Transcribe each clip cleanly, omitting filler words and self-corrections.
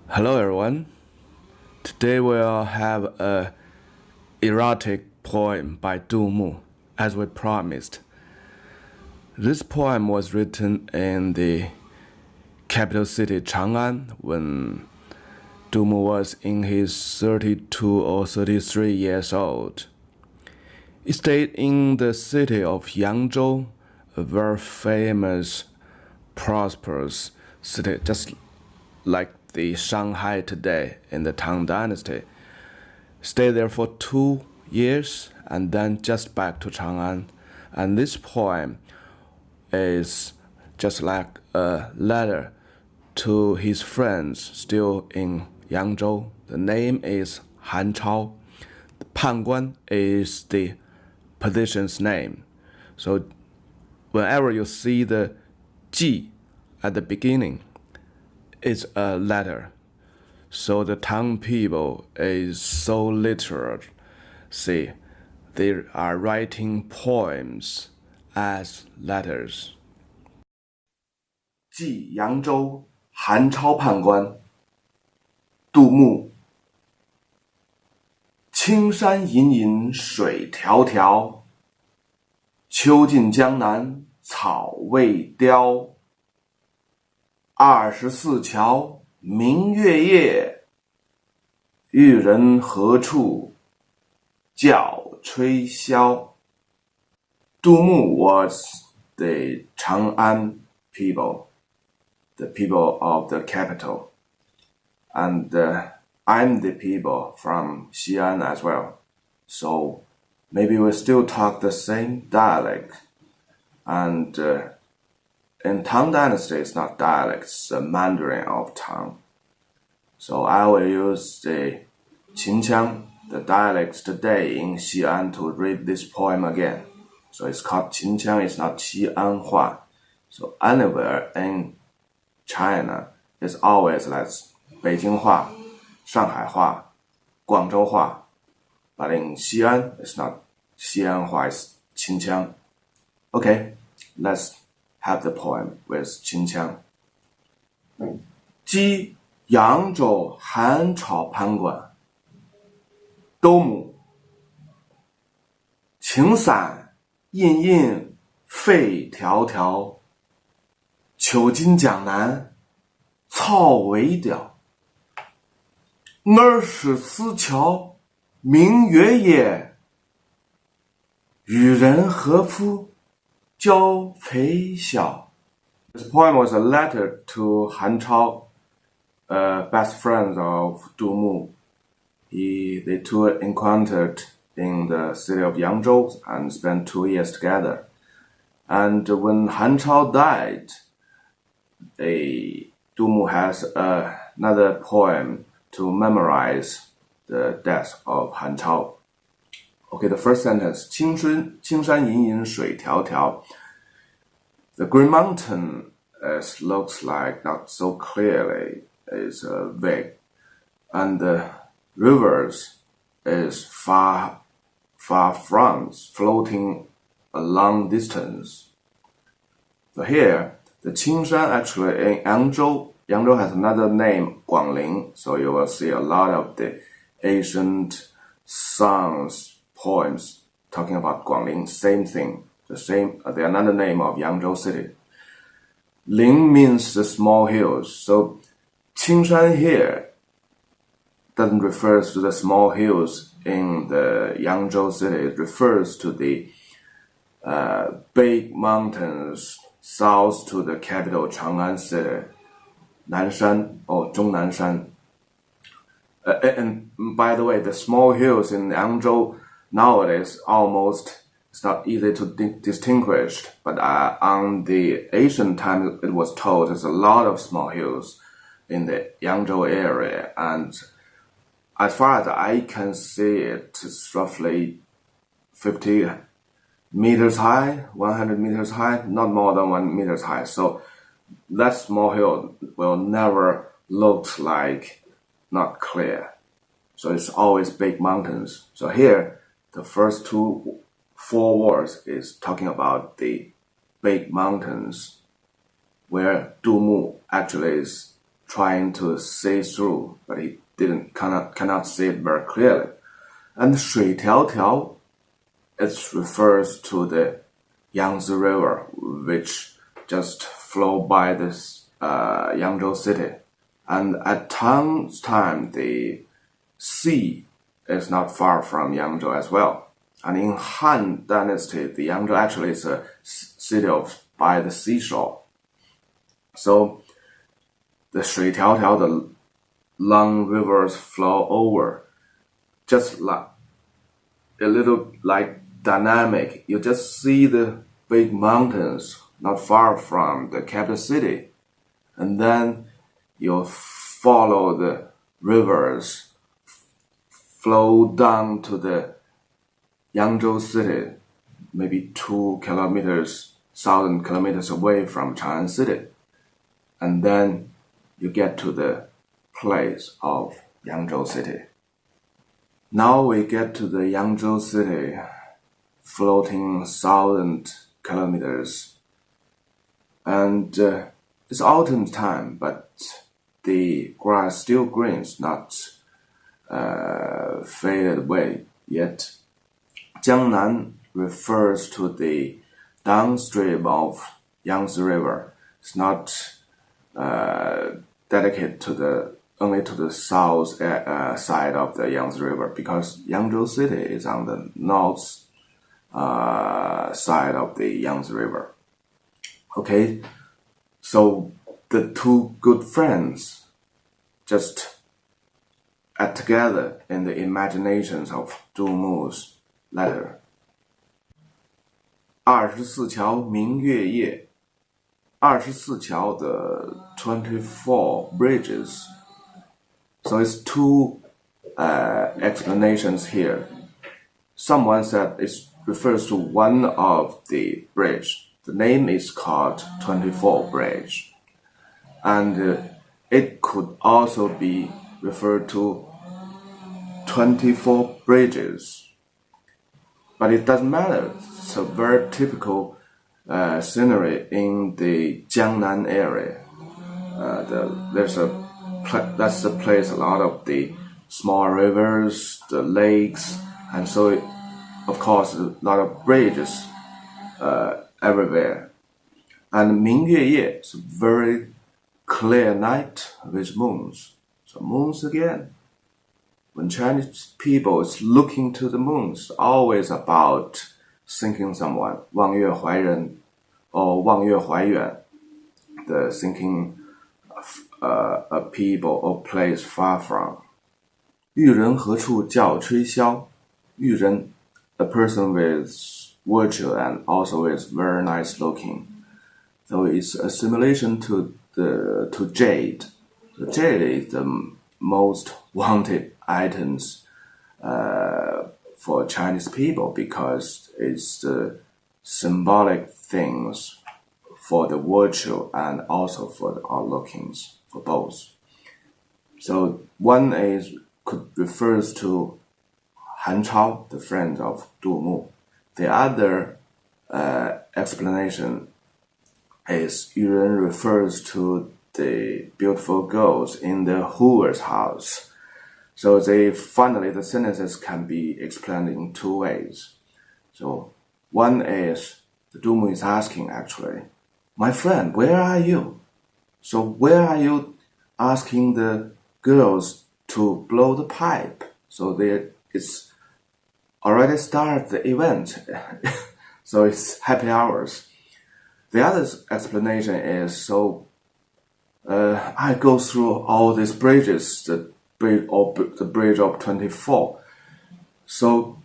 Hello everyone. Today we'll have a erotic poem by Du Mu, as we promised. This poem was written in the capital city Chang'an when Du Mu was in his 32 or 33 years old. He stayed in the city of Yangzhou, a very famous, prosperous city, just like the Shanghai today in the Tang dynasty. Stayed there for 2 years and then just back to Chang'an. And this poem is just like a letter to his friends still in Yangzhou. The name is Han Chao. The Panguan is the position's name. So whenever you see the Ji at the beginning, it's a letter. So the Tang people is so literate. See, they are writing poems as letters. 寄扬州韩超判官，杜牧。青山隐隐水迢迢，秋尽江南草未凋。24桥明月夜，玉人何处教吹箫。杜牧 was the Chang'an people, the people of the capital. And I'm the people from Xi'an as well. So maybe we still talk the same dialect. And in Tang dynasty, it's not dialect, it's the Mandarin of Tang. So I will use the Qinqiang, the dialects today in Xi'an to read this poem again. So it's called Qinqiang, it's not Xi'anhua. So anywhere in China, it's always like Beijinghua, Shanghai-hua, Guangzhou-hua. But in Xi'an, it's not Xi'anhua, it's Qinqiang. Okay, let's have the poem with 秦腔。寄扬州韩绰判官，杜牧。青山隐隐水迢迢，秋尽江南草未凋。24桥明月夜，玉人何处教吹箫。This poem was a letter to Han Chao, best friends of Du Mu. They two encountered in the city of Yangzhou and spent 2 years together. And when Han Chao died, Du Mu has another poem to memorize the death of Han Chao. Okay, the first sentence, 青山隐隐水迢迢. The Green Mountain looks like not so clearly, is vague. And the rivers is far from, floating a long distance. So here, the Qingshan actually in Yangzhou has another name, Guangling. So you will see a lot of the ancient songs, poems talking about Guangling, same thing. The another name of Yangzhou city. Ling means the small hills. So Qingshan here doesn't refer to the small hills in the Yangzhou city. It refers to the big mountains south to the capital Chang'an city, Nanshan or Zhongnanshan. And by the way, the small hills in Yangzhou nowadays it's not easy to distinguish, but on the ancient time it was told there's a lot of small hills in the Yangzhou area, and as far as I can see it's roughly 50 meters high, 100 meters high, not more than 1 meters high. So that small hill will never look like not clear. So it's always big mountains. So here, the first 4 words is talking about the big mountains where Du Mu actually is trying to see through, but he cannot see it very clearly. And 水迢迢, it refers to the Yangtze River, which just flow by this Yangzhou city. And at Tang's time, the sea is not far from Yangzhou as well. And in Han Dynasty, the Yangzhou actually is a city by the seashore. So the 水迢迢, the long rivers flow over, just like a little like dynamic. You just see the big mountains not far from the capital city, and then you follow the rivers flow down to the Yangzhou city, maybe 1,000 kilometers away from Chang'an city, and then you get to the place of Yangzhou city. Now we get to the Yangzhou city, floating 1,000 kilometers, and it's autumn time, but the grass still green, not faded away yet. Jiangnan refers to the downstream of Yangtze River. It's not dedicated to only to the south side of the Yangtze River, because Yangzhou city is on the north side of the Yangtze River. Okay, so the two good friends just add together in the imaginations of Du Mu's letter. 二十四桥明月夜, 24桥 the 24 bridges. So it's two explanations here. Someone said it refers to one of the bridge. The name is called 24 Bridge. And it could also be referred to 24 bridges. But it doesn't matter. It's a very typical scenery in the Jiangnan area. That's the place a lot of the small rivers, the lakes, and so of course a lot of bridges everywhere. And 明月夜 is a very clear night with moons. So moons again. When Chinese people is looking to the moons, always about thinking someone, 望月怀人 or 望月怀远, the thinking a people or place far from. 玉人何处教吹箫? 玉人, a person with virtue and also is very nice looking. So it's a simulation to jade. The jade is the most wanted items for Chinese people, because it's the symbolic things for the virtue and also for our lookings, for both. So one refers to Han Chao, the friend of Du Mu. The other explanation is Yu Ren refers to the beautiful girls in the Hoover's house. So finally the sentences can be explained in two ways. So one is, the Du Mu is asking actually, my friend, where are you? So where are you asking the girls to blow the pipe? So it's already started the event. So it's happy hours. The other explanation is, so I go through all these bridges, the bridge of 24. So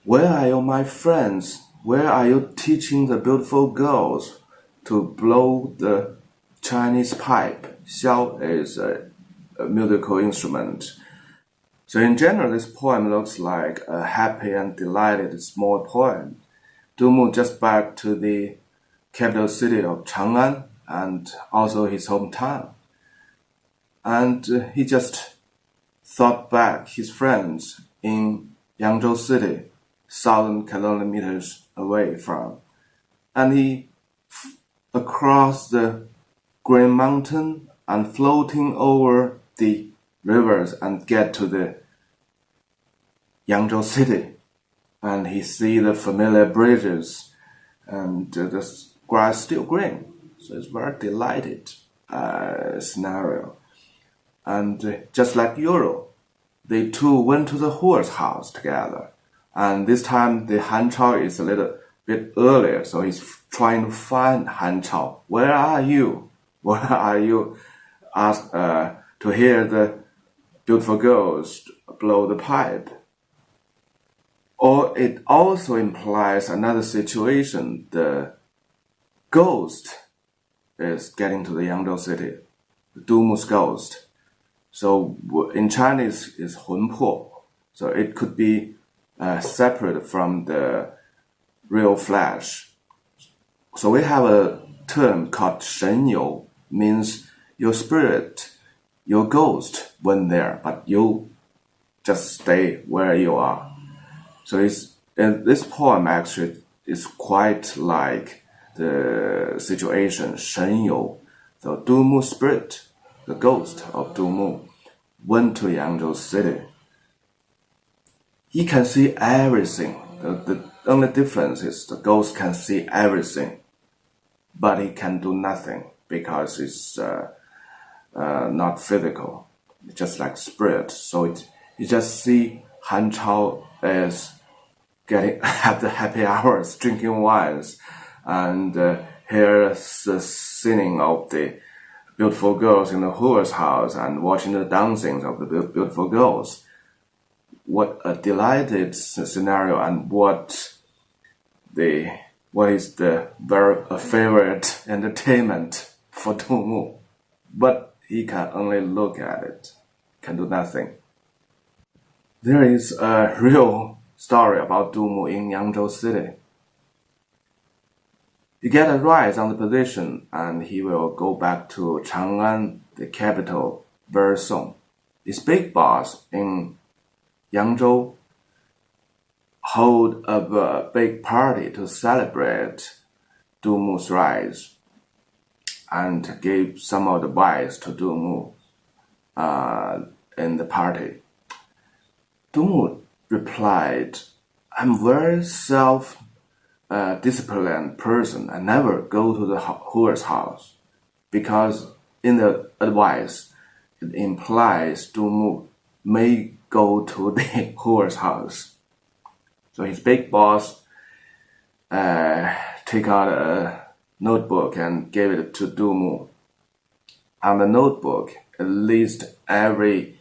where are you, my friends? Where are you teaching the beautiful girls to blow the Chinese pipe? Xiao is a musical instrument. So in general, this poem looks like a happy and delighted small poem. Du Mu just back to the capital city of Chang'an and also his hometown. And he just thought back his friends in Yangzhou city, 1,000 kilometers away from. And he across the Green Mountain and floating over the rivers and get to the Yangzhou city. And he see the familiar bridges and the grass still green. So it's very delighted scenario. And just like Euro, they two went to the horse house together. And this time the Han Chao is a little bit earlier, so he's trying to find Han Chao. Where are you? Where are you? Ask to hear the beautiful girls blow the pipe. Or it also implies another situation. The ghost is getting to the Yangzhou city, the Dumu's ghost. So in Chinese is 魂魄. So it could be separate from the real flesh. So we have a term called 神游, means your spirit, your ghost went there, but you just stay where you are. So this poem actually is quite like the situation 神游. So Dumu spirit, the ghost of Dumu, went to Yangzhou city. He can see everything. The only difference is the ghost can see everything, but he can do nothing because it's not physical. It's just like spirit. So you just see Han Chao as have the happy hours, drinking wines, and hear the singing of the beautiful girls in the horse house and watching the dancing of the beautiful girls. What a delighted scenario, and what is the very favorite entertainment for Dumu. But he can only look at it, can do nothing. There is a real story about Dumu in Yangzhou city. He get a rise on the position, and he will go back to Chang'an, the capital, very soon. His big boss in Yangzhou hold a big party to celebrate Dumu's rise and give some advice to Dumu in the party. Dumu replied, I'm very self-disciplined person. I never go to the horse house, because in the advice, it implies Dumu may go to the horse house. So his big boss take out a notebook and gave it to Dumu. On the notebook, at least every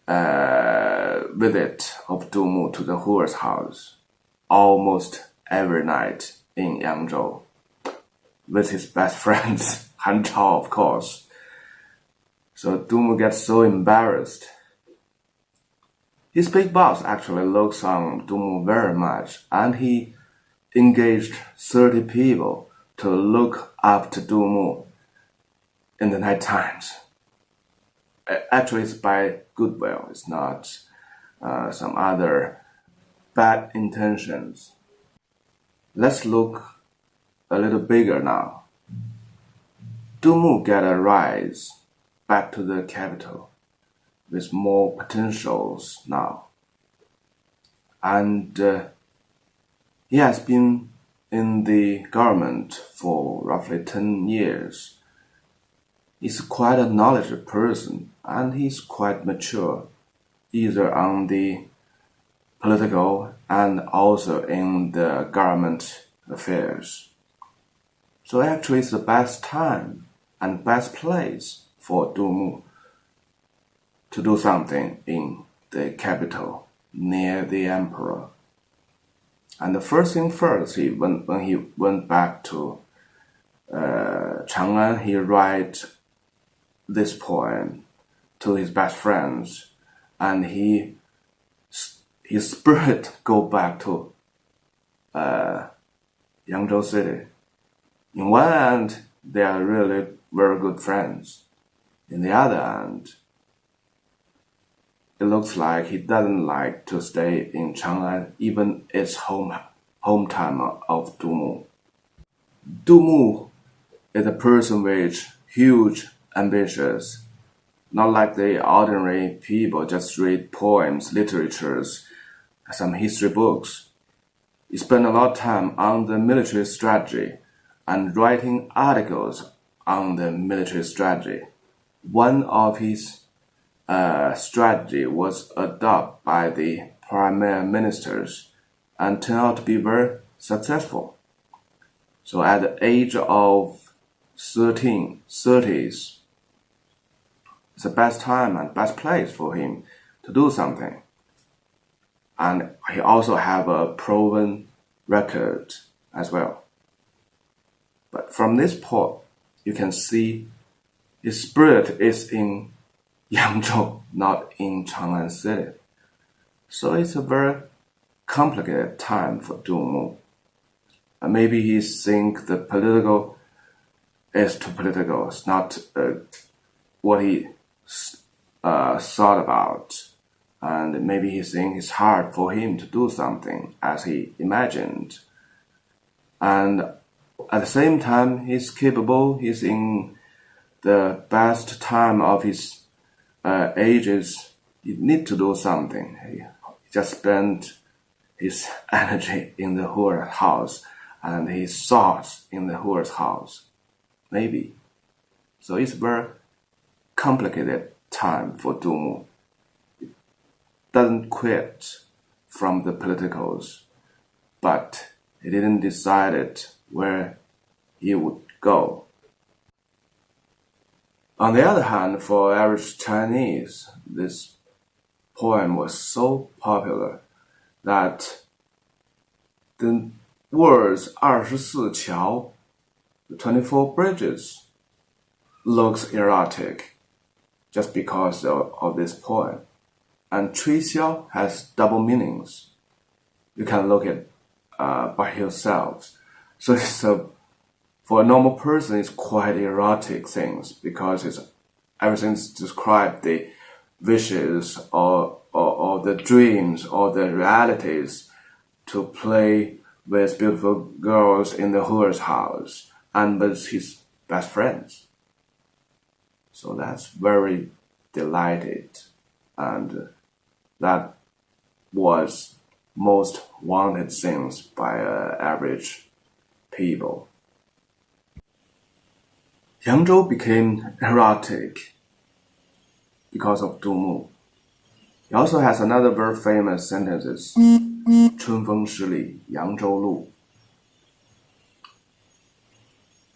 visit of Dumu to the horse house, almost every night in Yangzhou, with his best friends, Han Chao, of course. So Dumu gets so embarrassed. His big boss actually looks on Dumu very much, and he engaged 30 people to look after Dumu in the night times. Actually, it's by goodwill. It's not some other bad intentions. Let's look a little bigger now. Dumu get a rise back to the capital with more potentials now. And he has been in the government for roughly 10 years. He's quite a knowledgeable person, and he's quite mature, either on the political and also in the government affairs. So actually it's the best time and best place for Dumu to do something in the capital near the emperor. And the first thing first, when he went back to Chang'an, he write this poem to his best friends, and his spirit go back to Yangzhou city. In one end, they are really very good friends. In the other end, it looks like he doesn't like to stay in Chang'an, even its hometown of Dumu. Dumu is a person with huge ambitious, not like the ordinary people just read poems, literatures, some history books. He spent a lot of time on the military strategy and writing articles on the military strategy. One of his strategy was adopted by the prime ministers and turned out to be very successful. So at the age of 30s, it's the best time and best place for him to do something. And he also have a proven record as well. But from this point, you can see his spirit is in Yangzhou, not in Chang'an City. So it's a very complicated time for Dumu. Maybe he thinks the political is too political. It's not what he thought about. And maybe he thinks it's hard for him to do something as he imagined. And at the same time, he's capable. He's in the best time of his ages. He need to do something. He just spent his energy in the Hur's house and his thoughts in the Hur's house. Maybe. So it's a very complicated time for Dumu. He doesn't quit from the politicals, but he didn't decide where he would go. On the other hand, for average Chinese, this poem was so popular that the words 二十四桥, the 24 bridges, looks erotic just because of this poem. And 吹箫 has double meanings. You can look at by yourselves. So for a normal person, it's quite erotic things because everything's described the wishes or the dreams or the realities to play with beautiful girls in the Hur's house and with his best friends. So that's very delighted, and that was most wanted things by average people. Yangzhou became erotic because of Dumu. He also has another very famous sentences, 春风十里扬州路.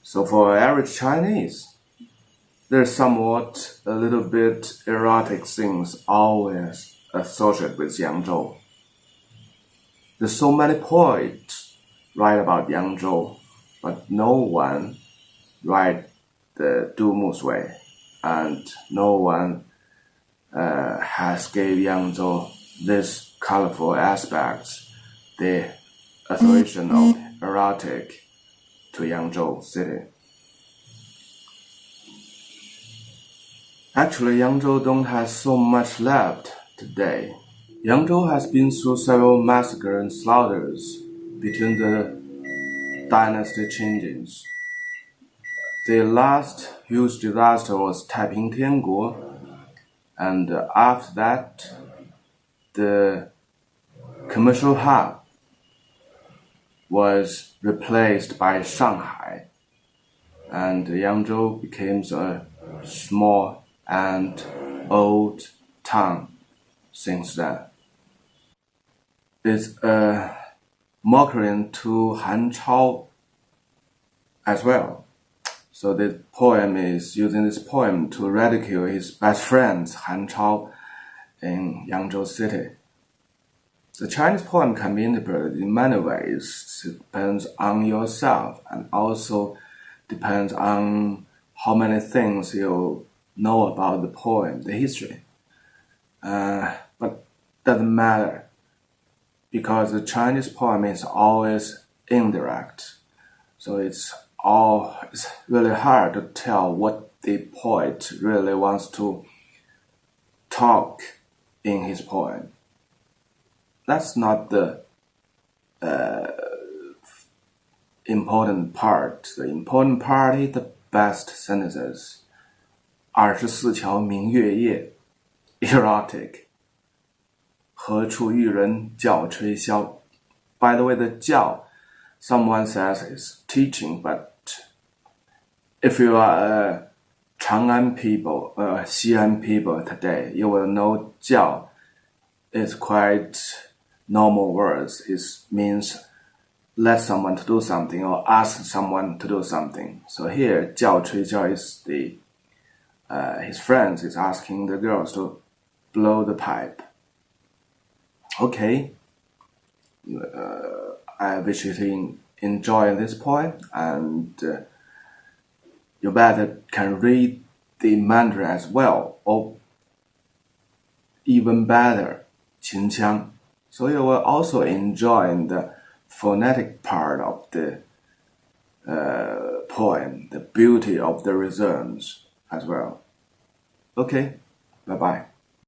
So for average Chinese, there's somewhat a little bit erotic things always associated with Yangzhou. There's so many poets write about Yangzhou, but no one write the Dumu's way, and no one has gave Yangzhou this colorful aspects, the association of erotic to Yangzhou city. Actually, Yangzhou don't have so much left today. Yangzhou has been through several massacres and slaughters between the dynasty changes. The last huge disaster was Taiping Tianguo, and after that, the commercial hub was replaced by Shanghai, and Yangzhou became a small and old town since then. It's a mockery to Han Chao as well. So the poem is using this poem to ridicule his best friend Han Chao in Yangzhou city. The Chinese poem can be interpreted in many ways. It depends on yourself and also depends on how many things you know about the poem, the history. But doesn't matter because the Chinese poem is always indirect. So it's really hard to tell what the poet really wants to talk in his poem. That's not the important part. The important part is the best sentences 二十四桥明月夜 erotic 何处玉人教吹箫 By the way, the 教 someone says is teaching, but if you are a Chang'an people, Xi'an people today, you will know 教 is quite normal words. It means let someone to do something or ask someone to do something. So here, 教吹箫 is his friends is asking the girls to blow the pipe. Okay. I wish you to enjoy this poem, and you better can read the Mandarin as well, or even better, 秦腔. So you will also enjoy the phonetic part of the poem, the beauty of the rhythms as well. Okay, bye-bye.